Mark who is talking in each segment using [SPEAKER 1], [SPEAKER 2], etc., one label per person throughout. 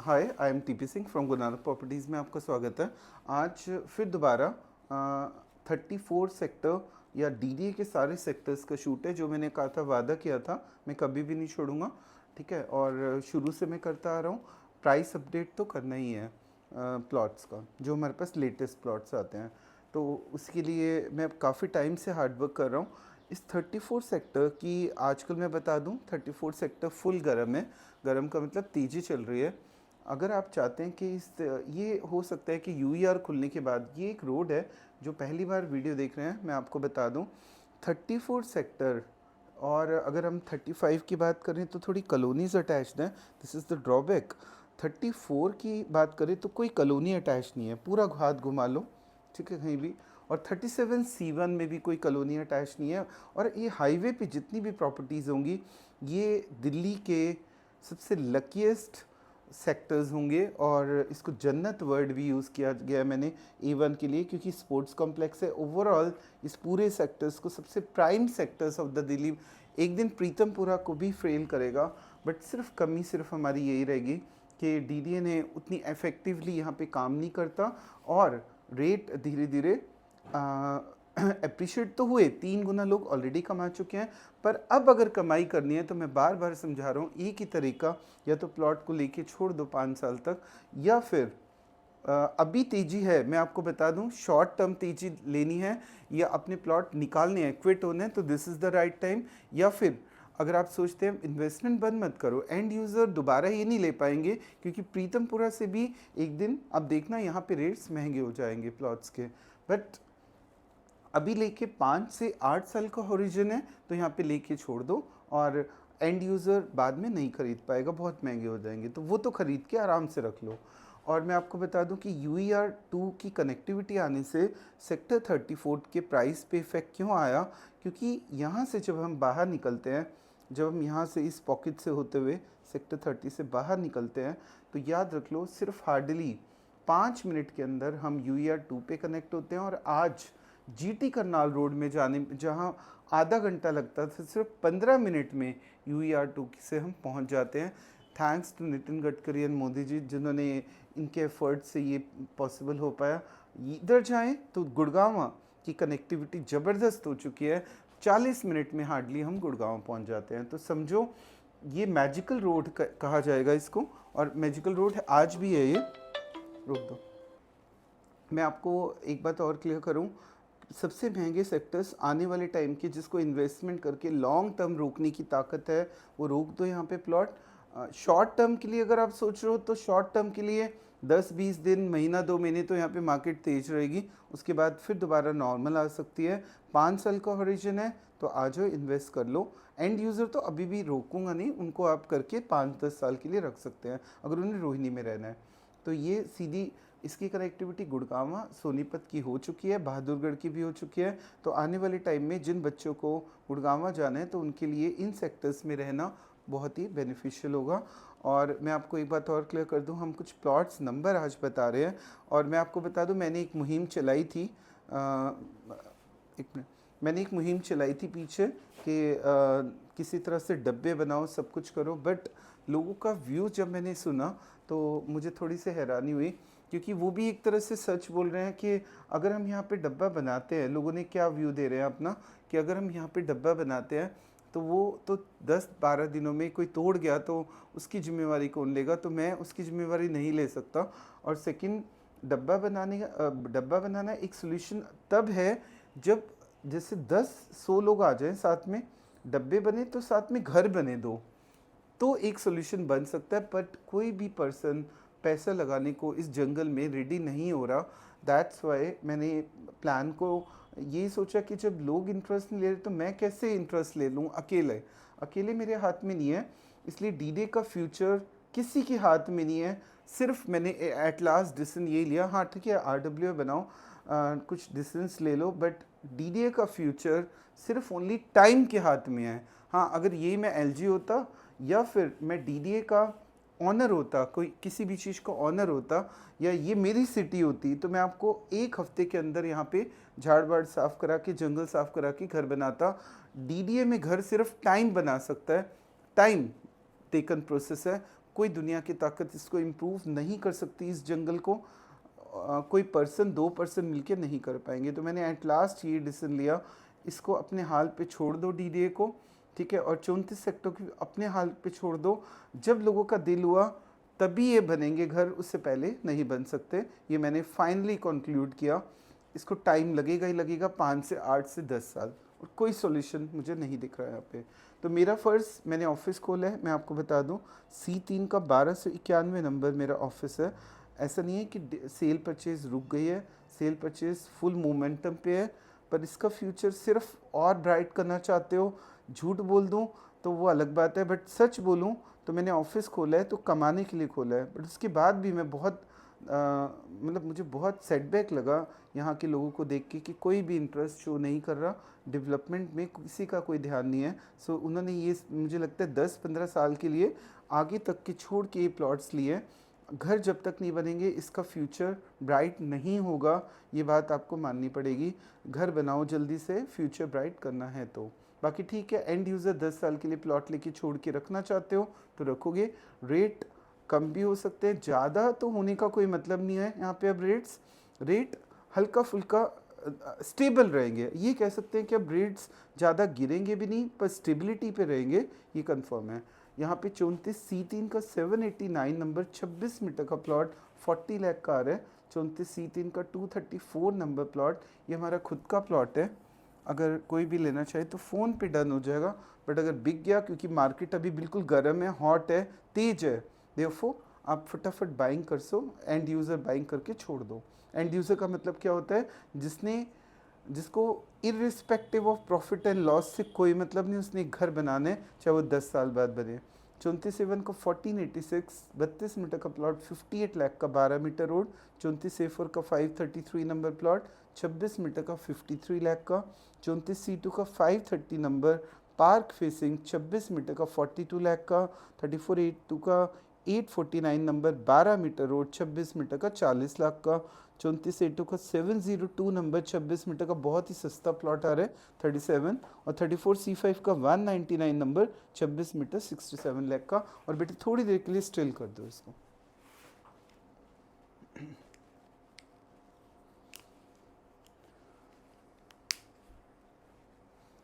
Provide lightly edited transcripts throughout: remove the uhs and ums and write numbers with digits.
[SPEAKER 1] Hi, I am TP Singh from Guru Nanak properties में आपका स्वागत है। आज फिर दोबारा 34 सेक्टर या डीडीए के सारे सेक्टर्स का शूट है। जो मैंने कहा था, वादा किया था, मैं कभी भी नहीं छोड़ूंगा। ठीक है, और शुरू से मैं करता आ रहा हूँ। प्राइस अपडेट तो करना ही है प्लॉट्स का, जो हमारे पास लेटेस्ट प्लॉट्स आते हैं, तो उसके लिए मैं काफ़ी टाइम से हार्डवर्क कर रहा हूँ। इस 34 सेक्टर की आजकल मैं बता दूं, 34 सेक्टर फुल गर्म है। गर्म का मतलब तेज़ी चल रही है। अगर आप चाहते हैं कि ये हो सकता है कि यूईआर खुलने के बाद, ये एक रोड है, जो पहली बार वीडियो देख रहे हैं मैं आपको बता दूं, 34 सेक्टर। और अगर हम 35 की बात करें तो थोड़ी कॉलोनीज अटैच्ड हैं, दिस इज़ द ड्रॉबैक। 34 की बात करें तो कोई कॉलोनी अटैच नहीं है, पूरा हाथ घुमा लो, ठीक है, कहीं भी। और 37C1 में भी कोई कॉलोनी अटैच नहीं है। और ये हाईवे पे जितनी भी प्रॉपर्टीज़ होंगी, ये दिल्ली के सबसे लकीस्ट सेक्टर्स होंगे। और इसको जन्नत वर्ड भी यूज़ किया गया है मैंने A1 के लिए, क्योंकि स्पोर्ट्स कॉम्प्लेक्स है। ओवरऑल इस पूरे सेक्टर्स को सबसे prime sectors of the Delhi, एक दिन प्रीतमपुरा को भी फेल करेगा। बट सिर्फ कमी सिर्फ हमारी यही रहेगी कि डीडीए ने उतनी इफेक्टिवली यहाँ पे काम नहीं करता, और रेट धीरे धीरे अप्रिशिएट तो हुए, 3 गुना लोग ऑलरेडी कमा चुके हैं। पर अब अगर कमाई करनी है तो मैं बार बार समझा रहा हूँ, एक ही तरीका, या तो प्लॉट को लेके छोड़ दो 5 साल तक, या फिर अभी तेजी है, मैं आपको बता दूं, शॉर्ट टर्म तेजी लेनी है या अपने प्लॉट निकालने हैं, क्विट होने हैं, तो this is the right time. या फिर अगर आप सोचते हैं इन्वेस्टमेंट बंद मत करो, एंड यूज़र दोबारा ये नहीं ले पाएंगे, क्योंकि प्रीतमपुरा से भी एक दिन अब देखना यहाँ पे रेट्स महंगे हो जाएंगे प्लॉट्स के। बट अभी लेके 5 से 8 साल का हॉरिजन है, तो यहाँ पे लेके छोड़ दो, और एंड यूज़र बाद में नहीं खरीद पाएगा, बहुत महंगे हो जाएंगे, तो वो तो खरीद के आराम से रख लो। और मैं आपको बता दूं कि UER2 की कनेक्टिविटी आने से सेक्टर 34 के प्राइस पे इफेक्ट क्यों आया, क्योंकि यहाँ से जब हम बाहर निकलते हैं, जब हम यहाँ से इस पॉकेट से होते हुए सेक्टर 30 से बाहर निकलते हैं, तो याद रख लो सिर्फ हार्डली 5 मिनट के अंदर हम UER2 पे कनेक्ट होते हैं। और आज GT करनाल रोड में जाने, जहाँ आधा घंटा लगता था, सिर्फ 15 मिनट में UER2 से हम पहुँच जाते हैं। Thanks to Nitin Gadkari and Modi ji, जिन्होंने इनके एफर्ट से ये पॉसिबल हो पाया। इधर जाएं तो गुड़गांव की कनेक्टिविटी ज़बरदस्त हो चुकी है, 40 मिनट में हार्डली हम गुड़गांव पहुंच जाते हैं। तो समझो ये मैजिकल रोड कहा जाएगा इसको, और मैजिकल रोड है, आज भी है ये। रोक दो, मैं आपको एक बात और क्लियर करूं, सबसे महंगे सेक्टर्स आने वाले टाइम के, जिसको इन्वेस्टमेंट करके लॉन्ग टर्म रोकने की ताकत है, वो रोक दो यहाँ पे प्लॉट। शॉर्ट टर्म के लिए अगर आप सोच रहे हो, तो शॉर्ट टर्म के लिए 10-20 दिन, महीना 2 महीने तो यहाँ पे मार्केट तेज रहेगी, उसके बाद फिर दोबारा नॉर्मल आ सकती है। 5 साल का हॉरिजन है, तो आ जाओ, इन्वेस्ट कर लो। एंड यूज़र तो अभी भी रोकूंगा नहीं, उनको आप करके 5-10 साल के लिए रख सकते हैं, अगर उन्हें रोहिणी में रहना है। तो ये सीधी इसकी कनेक्टिविटी गुड़गांव सोनीपत की हो चुकी है, बहादुरगढ़ की भी हो चुकी है। तो आने वाले टाइम में जिन बच्चों को गुड़गांव जाना है, तो उनके लिए इन सेक्टर्स में रहना बहुत ही बेनिफिशियल होगा। और मैं आपको एक बात और क्लियर कर दूं, हम कुछ प्लॉट्स नंबर आज बता रहे हैं। और मैं आपको बता दूं, मैंने एक मुहिम चलाई थी, एक मिनट, मैंने एक मुहिम चलाई थी पीछे कि किसी तरह से डब्बे बनाओ, सब कुछ करो। बट लोगों का व्यू जब मैंने सुना, तो मुझे थोड़ी सी हैरानी हुई, क्योंकि वो भी एक तरह से सच बोल रहे हैं कि अगर हम यहाँ पे डब्बा बनाते हैं, लोगों ने क्या व्यू दे रहे हैं अपना, कि अगर हम यहाँ पे डब्बा बनाते हैं, तो वो तो 10-12 दिनों में कोई तोड़ गया तो उसकी जिम्मेवारी कौन लेगा, तो मैं उसकी जिम्मेवारी नहीं ले सकता। और सेकंड, डब्बा बनाना एक सोल्यूशन तब है जब जैसे 10-100 लोग आ जाएं साथ में, डब्बे बने तो साथ में घर बने दो, तो एक सोल्यूशन बन सकता है। बट कोई भी पर्सन पैसा लगाने को इस जंगल में रेडी नहीं हो रहा। दैट्स वाई मैंने प्लान को ये सोचा कि जब लोग इंटरेस्ट नहीं ले रहे, तो मैं कैसे इंटरेस्ट ले लूँ अकेले। अकेले मेरे हाथ में नहीं है, इसलिए डीडे का फ्यूचर किसी के हाथ में नहीं है। सिर्फ मैंने एट लास्ट डिसीजन ये लिया, हाँ ठीक है, RWA बनाओ, कुछ डिसीजंस ले लो, बट डीडीए का फ्यूचर सिर्फ ओनली टाइम के हाथ में है। हाँ, अगर ये मैं LG होता, या फिर मैं डीडीए का ऑनर होता, कोई किसी भी चीज़ का ऑनर होता, या ये मेरी सिटी होती, तो मैं आपको एक हफ्ते के अंदर यहाँ पे झाड़ बाड़ साफ़ करा के, जंगल साफ़ करा के घर बनाता। डीडीए में घर सिर्फ टाइम बना सकता है, टाइम टेकन प्रोसेस है। कोई दुनिया की ताकत इसको इम्प्रूव नहीं कर सकती। इस जंगल को कोई पर्सन 2% मिलके नहीं कर पाएंगे। तो मैंने एट लास्ट ये डिसीजन लिया, इसको अपने हाल पे छोड़ दो डीडीए को, ठीक है, और 34 सेक्टर को अपने हाल पे छोड़ दो। जब लोगों का दिल हुआ तभी ये बनेंगे घर, उससे पहले नहीं बन सकते। ये मैंने फाइनली कंक्लूड किया। इसको टाइम लगेगा ही लगेगा, 5 से 8 से 10 साल, और कोई सॉल्यूशन मुझे नहीं दिख रहा है यहाँ पे। तो मेरा फ़र्ज़, मैंने ऑफिस खोला है, मैं आपको बता दूँ C3 का 1291 नंबर मेरा ऑफिस है। ऐसा नहीं है कि सेल परचेज़ रुक गई है, सेल परचेज़ फुल मोमेंटम पे है, पर इसका फ्यूचर सिर्फ और ब्राइट करना चाहते हो। झूठ बोल दूँ तो वो अलग बात है, बट सच बोलूँ तो मैंने ऑफिस खोला है तो कमाने के लिए खोला है। बट उसके बाद भी मैं बहुत मतलब मुझे बहुत सेटबैक लगा यहाँ के लोगों को देख के कि कोई भी इंटरेस्ट शो नहीं कर रहा, डेवलपमेंट में किसी का कोई ध्यान नहीं है। सो उन्होंने ये मुझे लगता है 10-15 साल के लिए आगे तक के छोड़ के ये प्लॉट्स लिए। घर जब तक नहीं बनेंगे इसका फ्यूचर ब्राइट नहीं होगा, ये बात आपको माननी पड़ेगी। घर बनाओ जल्दी से, फ्यूचर ब्राइट करना है तो। बाकी ठीक है, एंड यूज़र 10 साल के लिए प्लॉट लेके छोड़ के रखना चाहते हो तो रखोगे। रेट कम भी हो सकते हैं, ज़्यादा तो होने का कोई मतलब नहीं है यहाँ पे। अब रेट हल्का फुल्का स्टेबल रहेंगे, ये कह सकते हैं कि अब रेट्स ज़्यादा गिरेंगे भी नहीं, पर स्टेबिलिटी पे रहेंगे, ये कंफर्म है। यहाँ पे 34C3 का 789 नंबर 26 मीटर का प्लॉट 40 लाख का आ रहा है। 34C3 का 234 नंबर प्लॉट, ये हमारा खुद का प्लॉट है। अगर कोई भी लेना चाहे तो फ़ोन पे डन हो जाएगा, बट अगर बिक गया, क्योंकि मार्केट अभी बिल्कुल गर्म है, हॉट है, तेज है, देखो आप फटाफट बाइंग कर सो, एंड यूज़र बाइंग करके छोड़ दो। एंड यूज़र का मतलब क्या होता है, जिसको irrespective of profit and loss से कोई मतलब नहीं, उसने एक घर बनाना है, चाहे वो 10 साल बाद बने। 34/7 का 1486 32 मीटर का प्लॉट 58 लाख का 12 मीटर रोड। 34/4 का 533 नंबर प्लॉट 26 मीटर का 53 लाख का। 34C2 का 530 नंबर पार्क फेसिंग 26 मीटर का 42 लाख का। 34A2 का 849 नंबर 12 मीटर रोड 26 मीटर का 40 लाख का। 34A2 का 702 नंबर 26 मीटर का बहुत ही सस्ता प्लॉट आ रहा है 37। और 34C5 का 199 नंबर 26 मीटर 67 लाख का। और बेटे थोड़ी देर के लिए स्टिल कर दो इसको।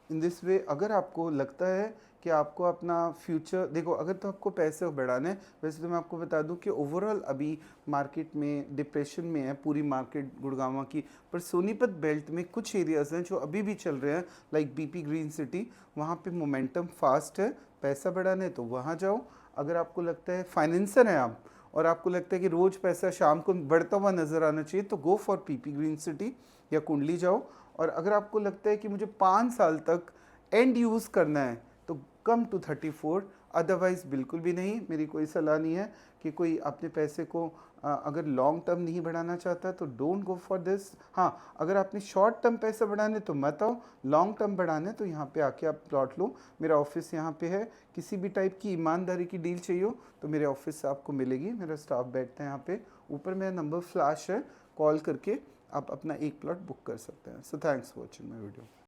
[SPEAKER 1] इन दिस वे, अगर आपको लगता है कि आपको अपना फ्यूचर देखो, अगर तो आपको पैसे बढ़ाने हैं, वैसे तो मैं आपको बता दूं कि ओवरऑल अभी मार्केट में डिप्रेशन में है पूरी मार्केट गुड़गांव की, पर सोनीपत बेल्ट में कुछ एरियाज़ हैं जो अभी भी चल रहे हैं, लाइक BP ग्रीन सिटी, वहाँ पे मोमेंटम फास्ट है। पैसा बढ़ाने तो वहाँ जाओ। अगर आपको लगता है फाइनेंसर हैं आप और आपको लगता है कि रोज़ पैसा शाम को बढ़ता हुआ नज़र आना चाहिए, तो go for PP green city या कुंडली जाओ। और अगर आपको लगता है कि मुझे 5 साल तक एंड यूज़ करना है तो कम टू 34। अदरवाइज़ बिल्कुल भी नहीं। मेरी कोई सलाह नहीं है कि कोई अपने पैसे को अगर लॉन्ग टर्म नहीं बढ़ाना चाहता तो डोंट गो फॉर दिस। हाँ, अगर आपने शॉर्ट टर्म पैसे बढ़ाने तो मत आओ, लॉन्ग टर्म बढ़ाने तो यहाँ पे आके आप प्लॉट लो। मेरा ऑफिस यहाँ पे है, किसी भी टाइप की ईमानदारी की डील चाहिए हो तो मेरे ऑफिस से आपको मिलेगी। मेरा स्टाफ बैठता है यहाँ पे, ऊपर मेरा नंबर फ्लैश है, कॉल करके आप अपना एक प्लॉट बुक कर सकते हैं। So thanks for watching my video.